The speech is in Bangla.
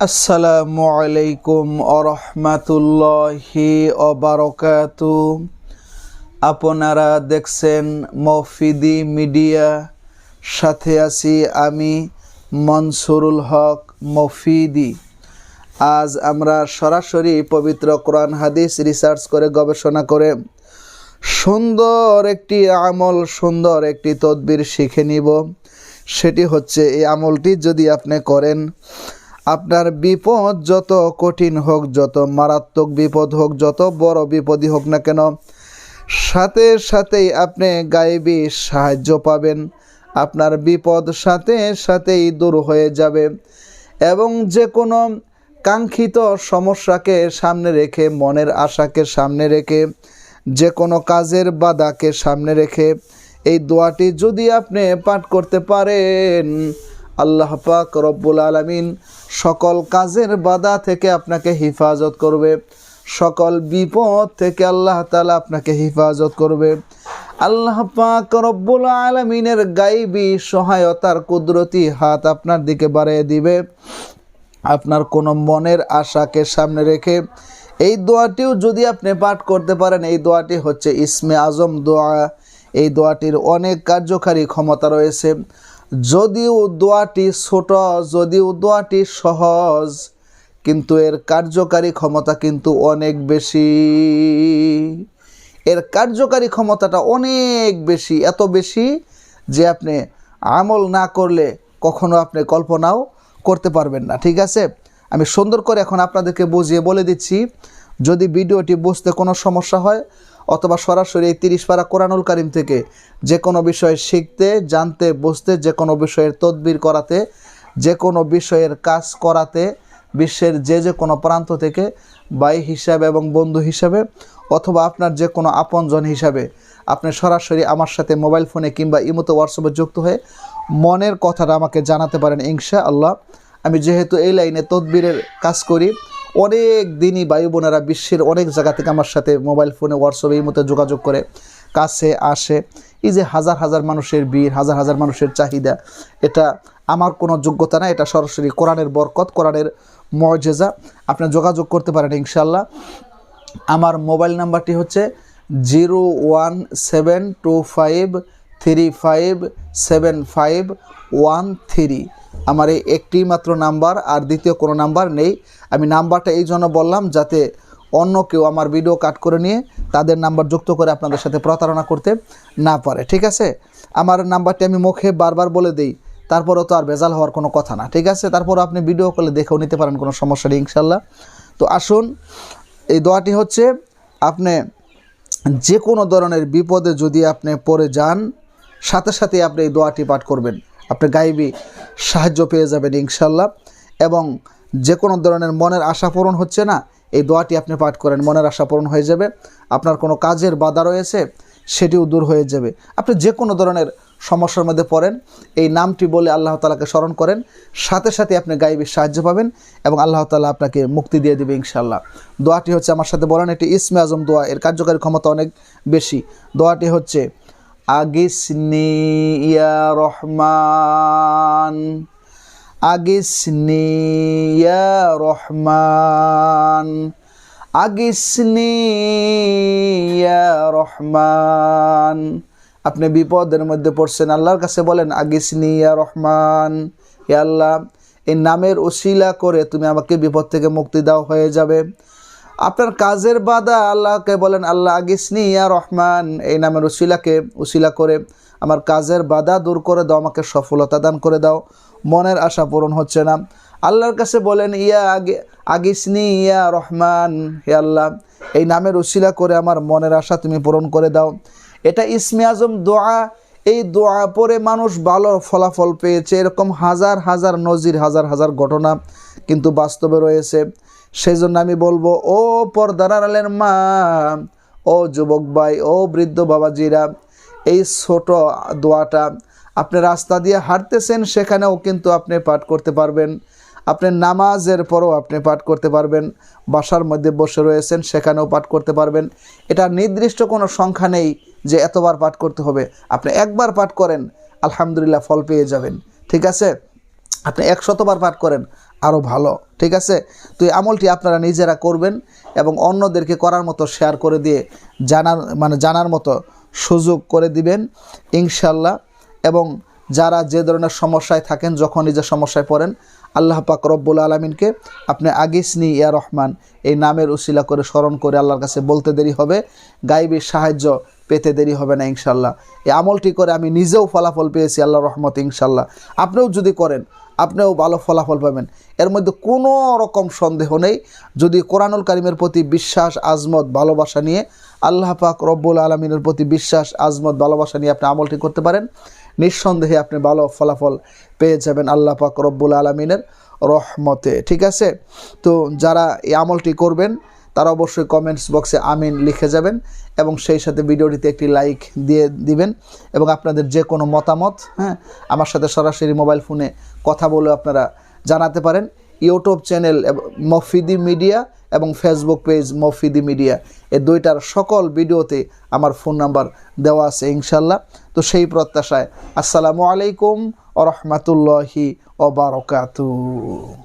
আসসালামু আলাইকুম আরহামাতুল্লাহি ওয়াবারাকাতু। আপনারা দেখছেন মফিদি মিডিয়া, সাথে আছি আমি মনসুরুল হক মফিদি। আজ আমরা সরাসরি পবিত্র কোরআন হাদিস রিসার্চ করে গবেষণা করে সুন্দর একটি আমল, সুন্দর একটি তদবির শিখে নিব। সেটি হচ্ছে, এই আমলটি যদি আপনি করেন, আপনার বিপদ যত কঠিন হোক, যত মারাত্মক বিপদ হোক, যত বড় বিপদই হোক না কেন, সাথে সাথেই আপনি গায়েবী সাহায্য পাবেন। আপনার বিপদ সাথে সাথেই দূর হয়ে যাবে এবং যে কোনো কাঙ্ক্ষিত সমস্যাকে সামনে রেখে, মনের আশাকে সামনে রেখে, যে কোনো কাজের বাধাকে সামনে রেখে এই দোয়াটি যদি আপনি পাঠ করতে পারেন, আল্লাহ পাক রব্বুল আলামিন সকল কাজের বাধা থেকে আপনাকে হিফাজত করবে, সকল বিপদ থেকে আল্লাহ তাআলা আপনাকে হিফাজত করবে। আল্লাহ পাক রব্বুল আলামিনের গায়বী সহায়তার কুদরতি হাত আপনার দিকে বাড়িয়ে দিবে। আপনার কোনো মনের আশাকে সামনে রেখে এই দোয়াটিও যদি আপনি পাঠ করতে পারেন, এই দোয়াটি হচ্ছে ইসমে আজম দোয়া। এই দোয়াটির অনেক কার্যকারী ক্ষমতা রয়েছে। যদিও দোয়াটি ছোট, যদিও দোয়াটি সহজ, কিন্তু এর কার্যকারী ক্ষমতা কিন্তু অনেক বেশি। এর কার্যকারী ক্ষমতাটা অনেক বেশি, এত বেশি যে আপনি আমল না করলে কখনো আপনি কল্পনাও করতে পারবেন না। ঠিক আছে, আমি সুন্দর করে এখন আপনাদেরকে বুঝিয়ে বলে দিচ্ছি। যদি ভিডিওটি বুঝতে কোনো সমস্যা হয় অথবা সরাসরি এই 30 পারা কোরআনুল কারীম থেকে যে কোনো বিষয় শিখতে, জানতে, বুঝতে, যে কোনো বিষয়ের তদবির করাতে, যে কোনো বিষয়ের কাজ করাতে, বিশ্বের যে কোনো প্রান্ত থেকে ভাই হিসাবে এবং বন্ধু হিসাবে অথবা আপনার যে কোনো আপনজন হিসাবে আপনি সরাসরি আমার সাথে মোবাইল ফোনে কিংবা ইমোতে, হোয়াটসঅ্যাপে যুক্ত হয়ে মনের কথাটা আমাকে জানাতে পারেন ইনশাআল্লাহ। আমি যেহেতু এই লাইনে তদবিরের কাজ করি, অনেক দিনই ভাই বোনেরা বিশ্বের অনেক জায়গা থেকে আমার সাথে মোবাইল ফোনে, হোয়াটসঅ্যাপে, ইমোতে যোগাযোগ করে কাছে আসে। এই যে হাজার হাজার মানুষের ভিড়, হাজার হাজার মানুষের চাহিদা, এটা আমার কোনো যোগ্যতা না, এটা সরাসরি কোরআনের বরকত, কোরআনের মুআজিজা। আপনি যোগাযোগ করতে পারেন ইনশাআল্লাহ। আমার মোবাইল নাম্বারটি হচ্ছে 01725357513। আমার এই একটি মাত্র নাম্বার, আর দ্বিতীয় কোনো নাম্বার নেই। আমি নাম্বারটা এই জন্য বললাম যাতে অন্য কেউ আমার ভিডিও কাট করে নিয়ে তাদের নাম্বার যুক্ত করে আপনাদের সাথে প্রতারণা করতে না পারে। ঠিক আছে, আমার নাম্বারটি আমি মুখে বারবার বলে দিই, তারপরেও তো আর ভেজাল হওয়ার কোনো কথা না। ঠিক আছে, তারপর আপনি ভিডিও কলে দেখেও নিতে পারেন, কোনো সমস্যা নেই ইনশাল্লাহ। তো আসুন, এই দোয়াটি হচ্ছে, আপনি যে কোনো ধরনের বিপদে যদি আপনি পড়ে যান, সাথে সাথে আপনি এই দোয়াটি পাঠ করবেন, আপনি গায়েবী সাহায্য পেয়ে যাবেন ইনশাল্লাহ। এবং যে কোনো ধরনের মনের আশা পূরণ হচ্ছে না, এই দোয়াটি আপনি পাঠ করেন, মনের আশা পূরণ হয়ে যাবে। আপনার কোনো কাজের বাধা রয়েছে, সেটিও দূর হয়ে যাবে। আপনি যে কোনো ধরনের সমস্যার মধ্যে পড়েন, এই নামটি বলে আল্লাহ তাআলাকে স্মরণ করেন, সাথে সাথে আপনি গায়েবী সাহায্য পাবেন এবং আল্লাহ তাআলা আপনাকে মুক্তি দিয়ে দেবে ইনশাআল্লাহ। দোয়াটি হচ্ছে, আমার সাথে বলেন, এটি ইসমে আজম দোয়া, এর কার্যকারী ক্ষমতা অনেক বেশি। দোয়াটি হচ্ছে, আগিসনি ইয়া রহমান, আগিসনি ইয়া রহমান, আগিসনি ইয়া রহমান। আপনি বিপদের মধ্যে পড়ছেন, আল্লাহর কাছে বলেন, আগিসনি ইয়া রহমান, হে আল্লাহ, এই নামের উসিলা করে তুমি আমাকে বিপদ থেকে মুক্তি দাও, হয়ে যাবে। আপনার কাজের বাধা, আল্লাহকে বলেন, আল্লাহ আগিসনি ইয়া রহমান, এই নামের উসিলা করে আমার কাজের বাধা দূর করে দাও, আমাকে সফলতা দান করে দাও, মনের আশা পূরণ হচ্ছে না। আল্লাহর কাছে বলেন, আগিসনি ইয়া রহমান, হে আল্লাহ, এই নামের উসিলা করে আমার মনের আশা তুমি পূরণ করে দাও। এটা ইসমে আজম দোয়া। এই দোয়া পরে মানুষ ভালো ফলাফল পেয়েছে, এরকম হাজার হাজার নজির, হাজার হাজার ঘটনা কিন্তু বাস্তবে রয়েছে। সেই জন্য আমি বলবো, ও পর্দার আড়ালের মা, ও যুবক ভাই, ও বৃদ্ধ বাবাজিরা, এই ছোট দোয়াটা আপনি রাস্তা দিয়ে হাঁটতেছেন, সেখানেও কিন্তু আপনি পাঠ করতে পারবেন। আপনি নামাজের পরও আপনি পাঠ করতে পারবেন, বাসার মধ্যে বসে রয়েছেন সেখানেও পাঠ করতে পারবেন। এটা নির্দিষ্ট কোনো সংখ্যা নেই যে এতবার পাঠ করতে হবে। আপনি একবার পাঠ করেন, আলহামদুলিল্লাহ ফল পেয়ে যাবেন। ঠিক আছে, আপনি 100বার পাঠ করেন, আরও ভালো। ঠিক আছে, তো এই আমলটি আপনারা নিজেরা করবেন এবং অন্যদেরকে করার মতো শেয়ার করে দিয়ে জানার মতো সুযোগ করে দিবেন ইনশাল্লাহ। এবং যারা যে ধরনের সমস্যায় থাকেন, যখন নিজের সমস্যায় পড়েন, আল্লাহ পাক রব্বুল আলামিনকে আপনি আগিসনি ইয়া রহমান এই নামের উসিলা করে স্মরণ করে আল্লাহর কাছে বলতে দেরি হবে, গায়বী সাহায্য পেতে দেরি হবে না ইনশাল্লাহ। এই আমলটি করে আমি নিজেও ফলাফল পেয়েছি আল্লাহর রহমতে ইনশাল্লাহ। আপনিও যদি করেন আপনিও ভালো ফলাফল পাবেন, এর মধ্যে কোনো রকম সন্দেহ নেই। যদি কোরআনুল কারিমের প্রতি বিশ্বাস, আজমত, ভালোবাসা নিয়ে, আল্লাহ পাক রব্বুল আলামিনের প্রতি বিশ্বাস, আজমত, ভালোবাসা নিয়ে আপনি আমলটি করতে পারেন, নিঃসন্দেহে আপনি ভালো ফলাফল পেয়ে যাবেন আল্লাহ পাক রব্বুল আলামিনের রহমতে। ঠিক আছে, তো যারা এই আমলটি করবেন তারা অবশ্যই কমেন্টস বক্সে আমিন লিখে যাবেন এবং সেই সাথে ভিডিওটিতে একটি লাইক দিয়ে দিবেন এবং আপনাদের যে কোনো মতামত আমার সাথে সরাসরি মোবাইল ফোনে কথা বলে আপনারা জানাতে পারেন। ইউটিউব চ্যানেল মফিদি মিডিয়া এবং ফেসবুক পেজ মফিদি মিডিয়া, এই দুইটার সকল ভিডিওতে আমার ফোন নাম্বার দেওয়া আছে ইনশাল্লাহ। তো সেই প্রত্যাশায় আসসালামু আলাইকুম ওয়া রাহমাতুল্লাহি ওয়া বারাকাতুহু।